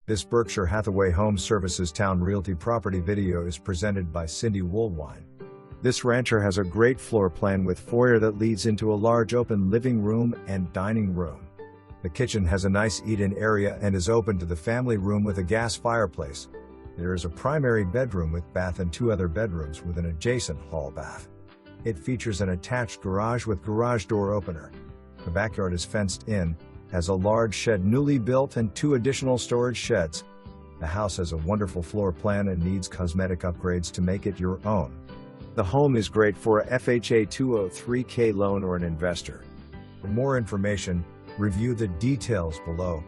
This Berkshire Hathaway Home Services Towne Realty property video is presented by Woolwine. This rancher has a great floor plan with foyer that leads into a large open living room and dining room. The kitchen has a nice eat-in area and is open to the family room with a gas fireplace. There is a primary bedroom with bath and 2 other bedrooms with an adjacent hall bath. It features an attached garage with garage door opener. The backyard is fenced in, has a large shed newly built and 2 additional storage sheds. The house has a wonderful floor plan and needs cosmetic upgrades to make it your own. The home is great for a FHA 203K loan or an investor. For more information, review the details below.